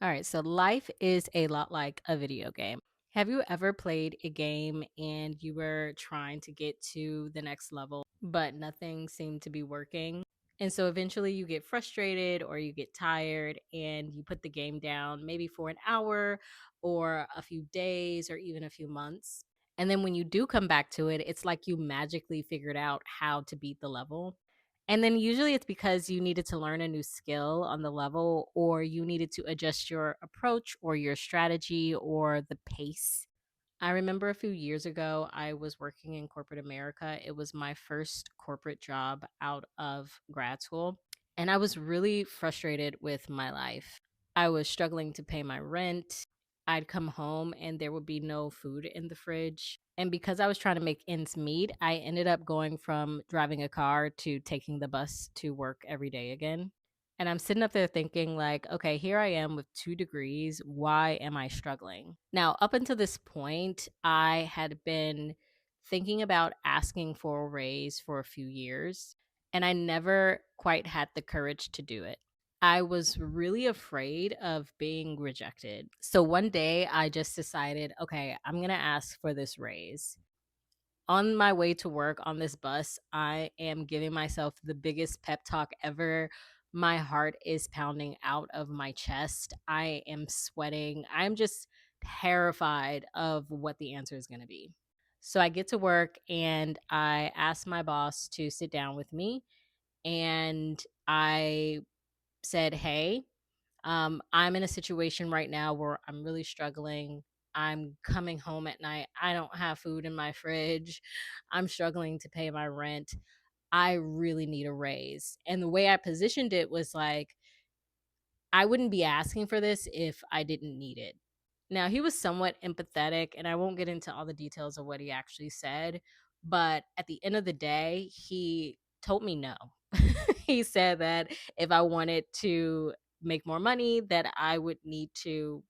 All right, so life is a lot like a video game. Have you ever played a game and you were trying to get to the next level, but nothing seemed to be working? And so eventually you get frustrated or you get tired and you put the game down maybe for an hour or a few days or even a few months. And then when you do come back to it, it's like you magically figured out how to beat the level. And then usually it's because you needed to learn a new skill on the level, or you needed to adjust your approach or your strategy or the pace. I remember a few years ago, I was working in corporate America. It was my first corporate job out of grad school. And I was really frustrated with my life. I was struggling to pay my rent. I'd come home and there would be no food in the fridge. And because I was trying to make ends meet, I ended up going from driving a car to taking the bus to work every day again. And I'm sitting up there thinking, like, okay, here I am with 2 degrees. Why am I struggling? Now, up until this point, I had been thinking about asking for a raise for a few years, and I never quite had the courage to do it. I was really afraid of being rejected. So one day I just decided, okay, I'm going to ask for this raise. On my way to work on this bus, I am giving myself the biggest pep talk ever. My heart is pounding out of my chest. I am sweating. I'm just terrified of what the answer is going to be. So I get to work and I ask my boss to sit down with me. And I said, hey, I'm in a situation right now where I'm really struggling. I'm coming home at night. I don't have food in my fridge. I'm struggling to pay my rent. I really need a raise. And the way I positioned it was like, I wouldn't be asking for this if I didn't need it. Now, he was somewhat empathetic, and I won't get into all the details of what he actually said, but at the end of the day, he told me no. He said that if I wanted to make more money, that I would need to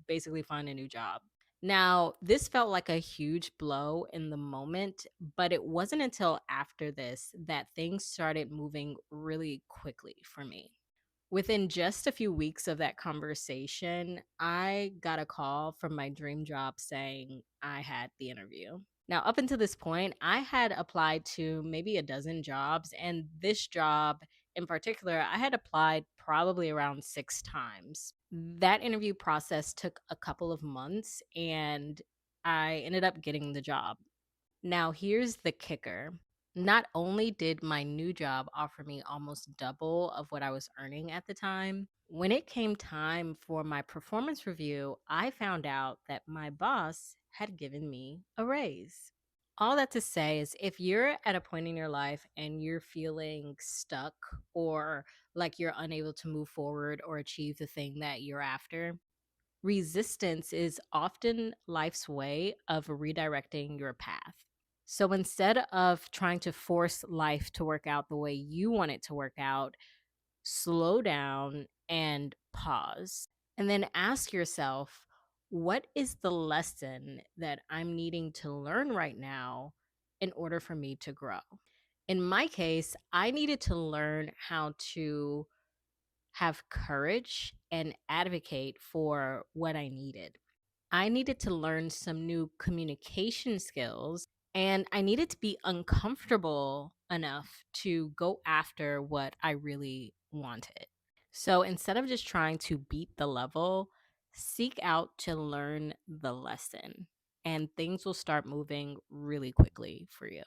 basically find a new job. Now, this felt like a huge blow in the moment, but it wasn't until after this that things started moving really quickly for me. Within just a few weeks of that conversation, I got a call from my dream job saying I had the interview. Now, up until this point, I had applied to maybe a dozen jobs, and this job in particular, I had applied probably around 6 times. That interview process took a couple of months, and I ended up getting the job. Now, here's the kicker. Not only did my new job offer me almost double of what I was earning at the time, when it came time for my performance review, I found out that my boss had given me a raise. All that to say is if you're at a point in your life and you're feeling stuck or like you're unable to move forward or achieve the thing that you're after, resistance is often life's way of redirecting your path. So instead of trying to force life to work out the way you want it to work out, slow down and pause. And then ask yourself, what is the lesson that I'm needing to learn right now in order for me to grow? In my case, I needed to learn how to have courage and advocate for what I needed. I needed to learn some new communication skills and I needed to be uncomfortable enough to go after what I really wanted. So instead of just trying to beat the level, seek out to learn the lesson and things will start moving really quickly for you.